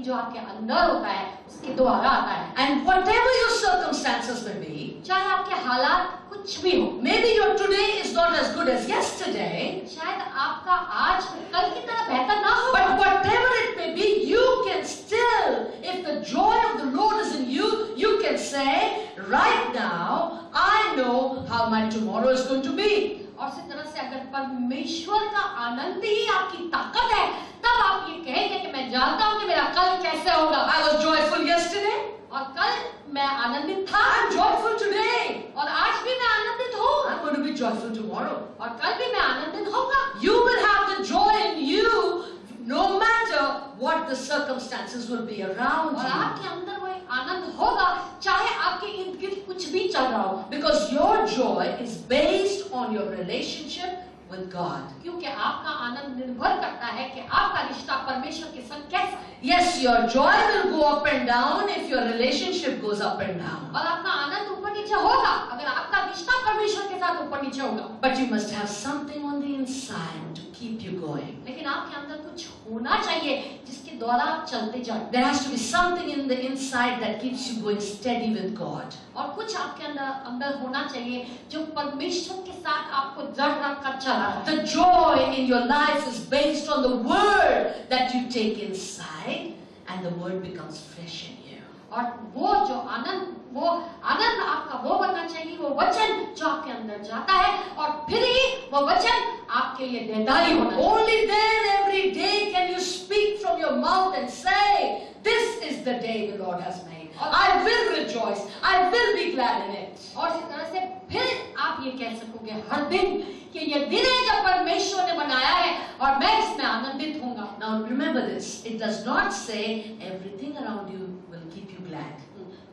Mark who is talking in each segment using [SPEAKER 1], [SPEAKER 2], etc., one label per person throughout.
[SPEAKER 1] जो आपके अंदर होता है उसके द्वारा आता है।
[SPEAKER 2] And whatever your circumstances may be,
[SPEAKER 1] चाहे आपके हालात कुछ भी हो,
[SPEAKER 2] maybe your today is not as good as yesterday,
[SPEAKER 1] शायद आपका आज कल की तरह बेहतर ना हो,
[SPEAKER 2] but whatever it may be, you can still, if the joy of the Lord is in you, you can say, right now, I know how my tomorrow is going to be.
[SPEAKER 1] और इसी तरह से अगर परमेश्वर का आनंद ही आपकी ताकत है, तब आप ये कहेंगे कि मैं जानता हूँ कि मेरा कल कैसे होगा।
[SPEAKER 2] I was joyful yesterday,
[SPEAKER 1] और कल मैं आनंदित था,
[SPEAKER 2] I'm joyful today,
[SPEAKER 1] और आज भी मैं आनंदित हूँ,
[SPEAKER 2] I'm going to be joyful tomorrow.
[SPEAKER 1] और कल भी मैं आनंदित होगा।
[SPEAKER 2] You will have the joy in you no matter what the circumstances will be around
[SPEAKER 1] और
[SPEAKER 2] you.
[SPEAKER 1] आपके अंदर वो आनंद होगा चाहे आपके इर्द गिर्द कुछ भी चल रहा हो,
[SPEAKER 2] Because your joy is based on your relationship with God.
[SPEAKER 1] क्योंकि आपका आनंद निर्भर करता है कि आपका रिश्ता परमेश्वर के संग कैसा है।
[SPEAKER 2] Yes, your joy will go up and down if your relationship goes up and down.
[SPEAKER 1] और आपका आनंद ऊपर नीचे होगा अगर आपका रिश्ता परमेश्वर के साथ ऊपर नीचे होगा।
[SPEAKER 2] But you must have something on the inside to keep you going.
[SPEAKER 1] लेकिन आपके अंदर कुछ होना चाहिए जिसके द्वारा आप चलते जाएं।
[SPEAKER 2] There has to be something in the inside that keeps you going steady with God.
[SPEAKER 1] और कुछ आपके अंदर होना चाहिए जो परमेश्वर के साथ आपको जड़ रख कर चला है।
[SPEAKER 2] The joy in your life is based on the word that you take inside, and the word becomes fresh in you.
[SPEAKER 1] और वो जो आनंद आपका वो बनना चाहिए, वो वचन जो आपके अंदर जाता है और फिर ही वो वचन आपके लिए देदारी होना चाहिए।
[SPEAKER 2] Only then every day can you speak from your mouth and say, this is the day the Lord has made. I will rejoice. I will be glad in it.
[SPEAKER 1] और इसी तरह से फिर आप ये कह सकोगे हर दिन कि ये दिन है जब परमेश्वर ने बनाया है और मैं इसमें आनंदित होऊंगा।
[SPEAKER 2] Now remember this, it does not say everything around you will keep you glad.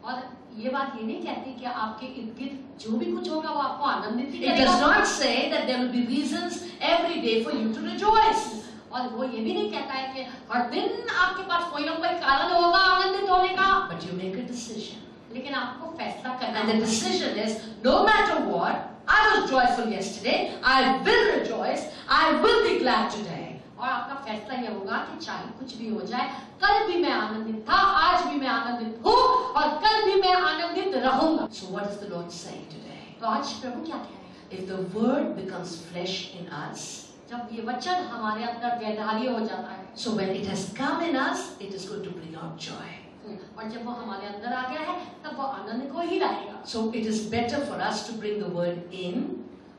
[SPEAKER 1] और ये बात ये नहीं कहती कि आपके इर्द गिर्द जो भी कुछ होगा वो आपको आनंदित ही
[SPEAKER 2] It
[SPEAKER 1] करेगा।
[SPEAKER 2] does not say that there will be reasons every day for you to rejoice.
[SPEAKER 1] और वो ये भी नहीं कहता है कि हर दिन आपके पास कोई ना कोई कारण होगा आनंदित होने का।
[SPEAKER 2] But you make a decision.
[SPEAKER 1] लेकिन आपको फैसला करना
[SPEAKER 2] And the decision is, no matter what, I was joyful yesterday, I will rejoice, I will be glad today.
[SPEAKER 1] और आपका फैसला ये होगा कि चाहे कुछ भी हो जाए, कल भी मैं आनंदित था, आज भी मैं आनंदित हूँ और कल भी मैं आनंदित रहूंगा।
[SPEAKER 2] So what does the Lord say today?
[SPEAKER 1] तो आज प्रभु क्या कह रहे हैं?
[SPEAKER 2] If the word becomes flesh in us,
[SPEAKER 1] जब ये वचन हमारे अंदर व्यवहार्य हो जाता है,
[SPEAKER 2] so when it has come in us, it is going to bring out joy.
[SPEAKER 1] और जब वो हमारे अंदर आ गया है तब वो आनंद को ही लाएगा।
[SPEAKER 2] So it is better for us to bring the word in.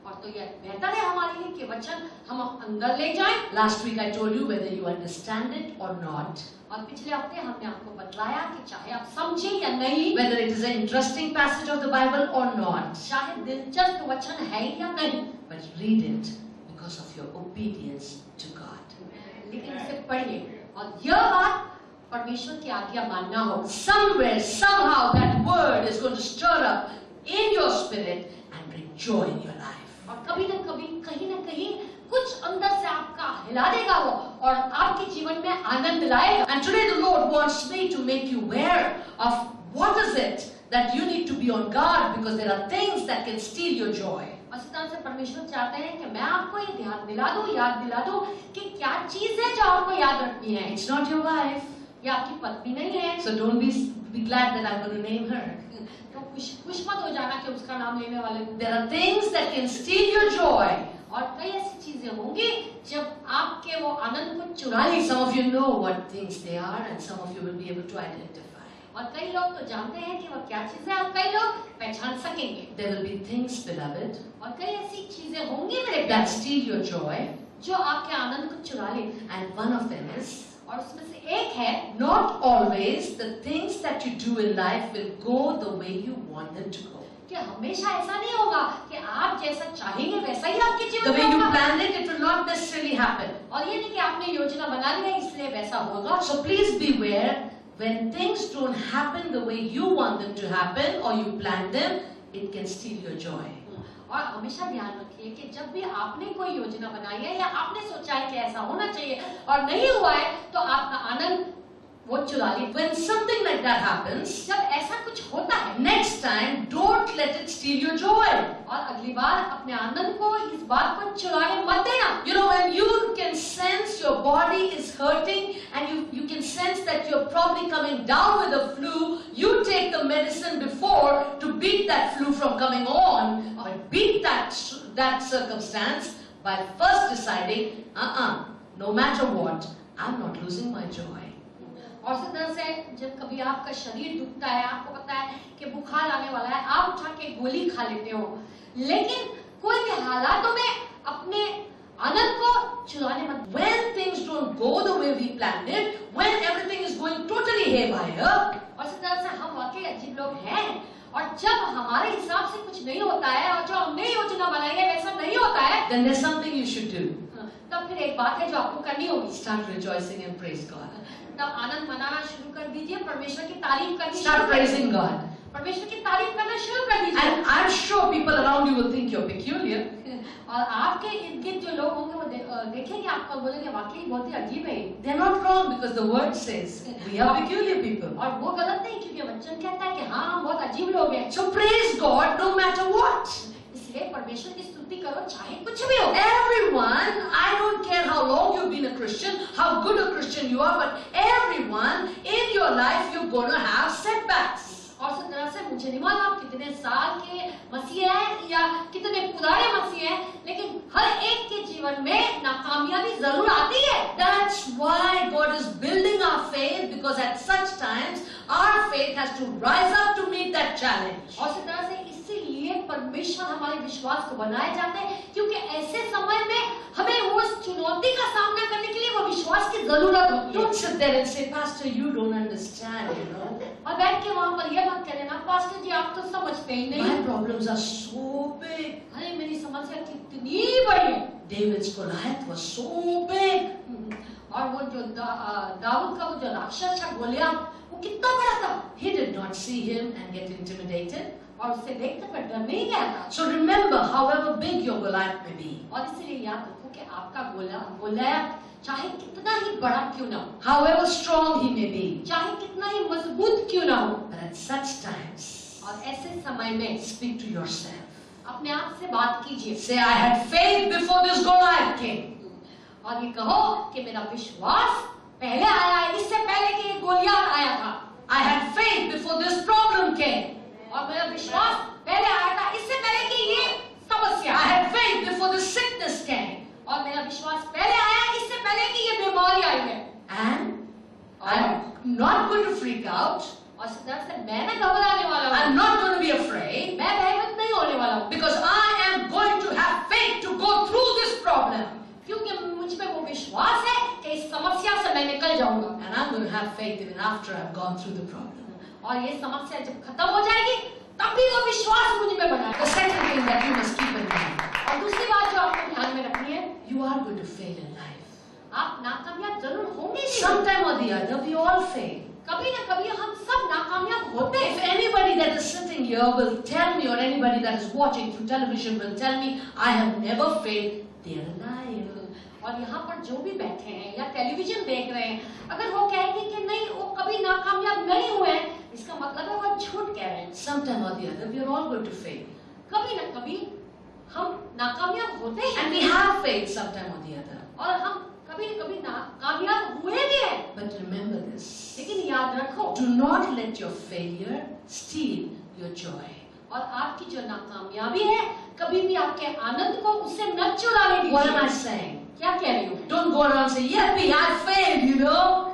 [SPEAKER 1] और तो यह बेहतर है हमारे लिए कि वचन हम अंदर ले जाएं।
[SPEAKER 2] Last week I told you whether you understand it or not,
[SPEAKER 1] और पिछले हफ्ते हमने आपको बतलाया कि चाहे आप समझें या नहीं,
[SPEAKER 2] whether it is an interesting passage of the Bible or not,
[SPEAKER 1] चाहे दिलचस्प वचन है या नहीं,
[SPEAKER 2] but read it because of your obedience to God.
[SPEAKER 1] लेकिन इसे पढ़िए और यह बात परमेश्वर की आज्ञा मानना हो।
[SPEAKER 2] Somewhere, somehow, that word is going to stir up in your spirit and bring joy in your life.
[SPEAKER 1] और कभी न कभी कहीं न कहीं कुछ अंदर से आपका हिला देगा वो और आपके जीवन में आनंद लाएगा।
[SPEAKER 2] And today the Lord wants me to make you aware of what is it that you need to be on guard, because there are things that can steal your joy.
[SPEAKER 1] और इस तरह से परमेश्वर चाहते हैं कि मैं आपको ये ध्यान दिला दूं, याद दिला दूं कि क्या चीज है जो आपको याद रखनी है।
[SPEAKER 2] It's not your wife,
[SPEAKER 1] ये आपकी पत्नी नहीं है,
[SPEAKER 2] so don't be glad that I'm going to name her.
[SPEAKER 1] तो खुश मत हो जाना कि उसका नाम लेने वाले।
[SPEAKER 2] There are things that can steal your joy.
[SPEAKER 1] और कई ऐसी चीजें होंगी जब आपके वो आनंद को चुरा ले।
[SPEAKER 2] Some of you know what things they are, and some of you will be able to identify.
[SPEAKER 1] और कई लोग तो जानते हैं कि वो क्या चीज है और कई लोग पहचान सकेंगे।
[SPEAKER 2] There will be things, beloved,
[SPEAKER 1] और कई ऐसी चीजें होंगी मेरे
[SPEAKER 2] that
[SPEAKER 1] प्यारे
[SPEAKER 2] steal your joy,
[SPEAKER 1] जो आपके आनंद को चुरा ले।
[SPEAKER 2] and one of them is,
[SPEAKER 1] और उसमें से एक है,
[SPEAKER 2] not always the things that you do in life will go the way you want them to go.
[SPEAKER 1] कि हमेशा ऐसा नहीं होगा कि आप जैसा चाहेंगे वैसा ही आपके जीवन
[SPEAKER 2] The
[SPEAKER 1] में
[SPEAKER 2] way you
[SPEAKER 1] होगा।
[SPEAKER 2] planned it, it will not necessarily happen.
[SPEAKER 1] और ये नहीं कि आपने योजना बना ली है इसलिए वैसा होगा।
[SPEAKER 2] So please beware, when things don't happen the way you want them to happen or you plan them, it can steal your joy.
[SPEAKER 1] और हमेशा ध्यान रखिए कि जब भी आपने कोई योजना बनाई है या आपने सोचा है कि ऐसा होना चाहिए और नहीं हुआ है तो आपका आनंद वो चुरा ले।
[SPEAKER 2] When something like that happens,
[SPEAKER 1] जब ऐसा कुछ होता है,
[SPEAKER 2] next time don't let it steal your joy.
[SPEAKER 1] और अगली बार अपने आनंद को इस बात को चुराने मत देना।
[SPEAKER 2] You know, when you can sense your body is hurting and you can sense that your probably coming down with the flu, you take the medicine before to beat that flu from coming on, or beat that circumstance by first deciding, no matter what, I'm not losing my joy.
[SPEAKER 1] और इसी तरह से जब कभी आपका शरीर दुखता है, आपको पता है कि बुखार आने वाला है, आप उठा के गोली खा लेते हो, लेकिन कोई भी हालातों में अपने आनंद को चुराने मत।
[SPEAKER 2] When things don't go the way we planned it, when everything is going totally haywire,
[SPEAKER 1] और इसी तरह से हम वाकई अजीब लोग हैं, और जब हमारे हिसाब से कुछ नहीं होता है और जो हमने योजना बनाई है वैसा नहीं होता है,
[SPEAKER 2] then there's something you should do.
[SPEAKER 1] तब फिर एक बात है जो आपको करनी होगी।
[SPEAKER 2] Start rejoicing and praise God.
[SPEAKER 1] तब आनंद मनाना शुरू कर दीजिए, परमेश्वर की तारीफ करनी शुरू
[SPEAKER 2] Start
[SPEAKER 1] कर
[SPEAKER 2] praising
[SPEAKER 1] दीजिए।
[SPEAKER 2] God.
[SPEAKER 1] परमेश्वर की तारीफ करना शुरू कर दीजिए।
[SPEAKER 2] And I'm sure people around you will think you're peculiar.
[SPEAKER 1] और आपके इर्द-गिर्द जो लोग होंगे वो देखेंगे आपको, बोलेंगे वाकई बहुत ही अजीब है।
[SPEAKER 2] They're not wrong because the word says we are peculiar people.
[SPEAKER 1] और वो गलत नहीं, क्योंकि वचन कहता है कि हाँ हम बहुत अजीब लोग हैं।
[SPEAKER 2] So praise God no matter what.
[SPEAKER 1] इसलिए परमेश्वर की स्तुति करो चाहे कुछ भी हो।
[SPEAKER 2] Everyone, I don't care how long you've been a Christian, how good a Christian you are, but everyone in your life you're going to have setbacks.
[SPEAKER 1] और इस तरह से मुझे नहीं मालूम आप कितने साल के मसीह हैं या कितने पुराने मसीह हैं, लेकिन हर एक के जीवन में नाकामयाबी जरूर आती है।
[SPEAKER 2] That's why God is building our faith, because at such times our faith has to rise up to meet that challenge.
[SPEAKER 1] और इस तरह से इसीलिए परमेश्वर हमारे विश्वास को बनाए जाते हैं, क्योंकि ऐसे समय में हमें उस चुनौती का सामना करने के लिए वो विश्वास की जरूरत होती है।
[SPEAKER 2] Don't sit there and say, Pastor, you don't understand, you know.
[SPEAKER 1] और बैठ के वहाँ पर ये मत कहना, पास्टर जी आप तो समझते ही नहीं।
[SPEAKER 2] My problems are so big.
[SPEAKER 1] अरे मेरी समस्या कितनी बड़ी है।
[SPEAKER 2] David's Goliath was so big.
[SPEAKER 1] और वो जो दाऊद का वो जो राक्षस था गोलियत, वो कितना बड़ा था।
[SPEAKER 2] He did not see him and get intimidated.
[SPEAKER 1] और उससे देखकर पर डर नहीं गया था।
[SPEAKER 2] So remember, however big your Goliath may be,
[SPEAKER 1] और इसलिए याद रखो कि आपका गोलियत चाहे कितना ही बड़ा क्यों ना हो,
[SPEAKER 2] however strong he may be,
[SPEAKER 1] चाहे कितना ही मजबूत क्यों ना हो,
[SPEAKER 2] but at such times,
[SPEAKER 1] और ऐसे समय में
[SPEAKER 2] speak to yourself.
[SPEAKER 1] अपने आप से बात कीजिए।
[SPEAKER 2] Say, I had faith before this Goliath came.
[SPEAKER 1] और ये कहो कि मेरा विश्वास पहले आया है, इससे पहले कि ये गोलियत आया था।
[SPEAKER 2] I had faith before this problem came.
[SPEAKER 1] और मेरा विश्वास पहले आया था, इससे पहले कि ये समस्या।
[SPEAKER 2] I had faith before the sickness came.
[SPEAKER 1] और मेरा विश्वास पहले आया, इससे पहले कि ये बीमारी आई है।
[SPEAKER 2] And I'm not going to freak out.
[SPEAKER 1] और इस तरह से मैं न घबराने वाला हूँ।
[SPEAKER 2] I'm not going to be afraid.
[SPEAKER 1] मैं भयभीत नहीं होने वाला हूँ।
[SPEAKER 2] Because I am going to have faith to go through this problem.
[SPEAKER 1] क्योंकि मुझ में वो विश्वास है कि इस समस्या से मैं निकल जाऊंगा।
[SPEAKER 2] And I'm going to have faith even after I've gone through the problem.
[SPEAKER 1] और ये समस्या जब खत्म हो जाएगी, तब भी वो विश्वास मुझ में बना है।
[SPEAKER 2] The second thing that you must keep in mind,
[SPEAKER 1] और दूसरी बात जो आपको ध्यान में रखनी है,
[SPEAKER 2] you are going to fail in life.
[SPEAKER 1] आप नाकामयाब जरूर होंगे ही।
[SPEAKER 2] Sometime or the other, we all fail.
[SPEAKER 1] कभी न कभी हम सब नाकामयाब होते
[SPEAKER 2] If
[SPEAKER 1] हैं।
[SPEAKER 2] anybody that is sitting here will tell me, or anybody that is watching through television will tell me, I have never failed, they are alive.
[SPEAKER 1] और यहाँ पर जो भी बैठे हैं या टेलीविजन देख रहे हैं, अगर वो कहेंगे कि नहीं वो कभी नाकामयाब नहीं हुए, इसका मतलब है वो झूठ कह रहे हैं।
[SPEAKER 2] Sometime or the other, we are all going to fail.
[SPEAKER 1] कभी न कभी हम नाकामयाब होते हैं।
[SPEAKER 2] And we have failed sometime or the other.
[SPEAKER 1] और हम कभी न कभी नाकामयाब हुए भी हैं।
[SPEAKER 2] But remember this.
[SPEAKER 1] लेकिन याद रखो,
[SPEAKER 2] Do not let your failure steal your joy.
[SPEAKER 1] और आपकी जो नाकामयाबी है, कभी भी आपके आनंद को उससे न चुराने दीजिए।
[SPEAKER 2] What am I saying?
[SPEAKER 1] क्या कह रही हूँ?
[SPEAKER 2] Don't go around saying, yippee, I failed, you know.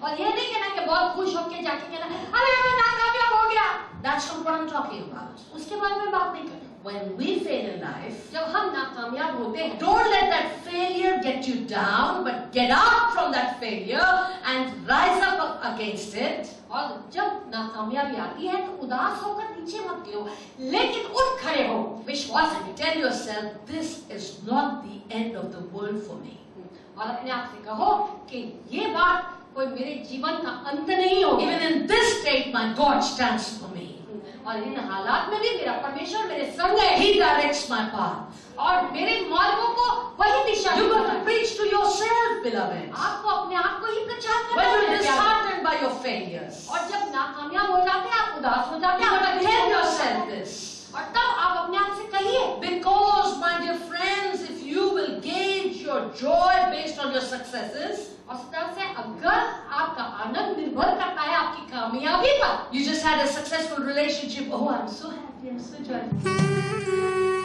[SPEAKER 1] और ये नहीं कहना कि बहुत खुश होकर जाके कहना, अरे मैं नाकामयाब हो गया।
[SPEAKER 2] That's not what I'm talking about.
[SPEAKER 1] उसके बारे में बात नहीं कर रही।
[SPEAKER 2] When we fail in life,
[SPEAKER 1] जब हम नाकामयाब होते हैं,
[SPEAKER 2] don't let that failure get you down, but get up from that failure and rise up against it.
[SPEAKER 1] और जब नाकामयाबी आती है तो उदास होकर नीचे मत गिरो, लेकिन उठ खड़े हो विश्वास से।
[SPEAKER 2] Tell yourself, this is not the end of the world for me.
[SPEAKER 1] और अपने आप से कहो कि ये बात कोई मेरे जीवन का अंत नहीं होगी।
[SPEAKER 2] Even in this state, my God stands for me.
[SPEAKER 1] और इन हालात में भी मेरा परमेश्वर मेरे संग है।
[SPEAKER 2] He directs my path.
[SPEAKER 1] और मेरे मार्गों को वही दिशा
[SPEAKER 2] You
[SPEAKER 1] देता
[SPEAKER 2] got to
[SPEAKER 1] है।
[SPEAKER 2] preach to yourself, beloved.
[SPEAKER 1] आपको अपने आप को ही प्रचार करना
[SPEAKER 2] When you're
[SPEAKER 1] है।
[SPEAKER 2] disheartened by your failures,
[SPEAKER 1] और जब नाकामयाब हो जाते हैं, आप उदास हो जाते
[SPEAKER 2] you
[SPEAKER 1] हैं,
[SPEAKER 2] got to tell yourself this.
[SPEAKER 1] और तब आप अपने आप से कहिए,
[SPEAKER 2] Because, my dear friends, if you will gauge your joy based on your successes,
[SPEAKER 1] और इस तरह से अगर आपका आनंद निर्भर
[SPEAKER 2] You just had a successful relationship. Oh, I'm so happy, I'm so joyful.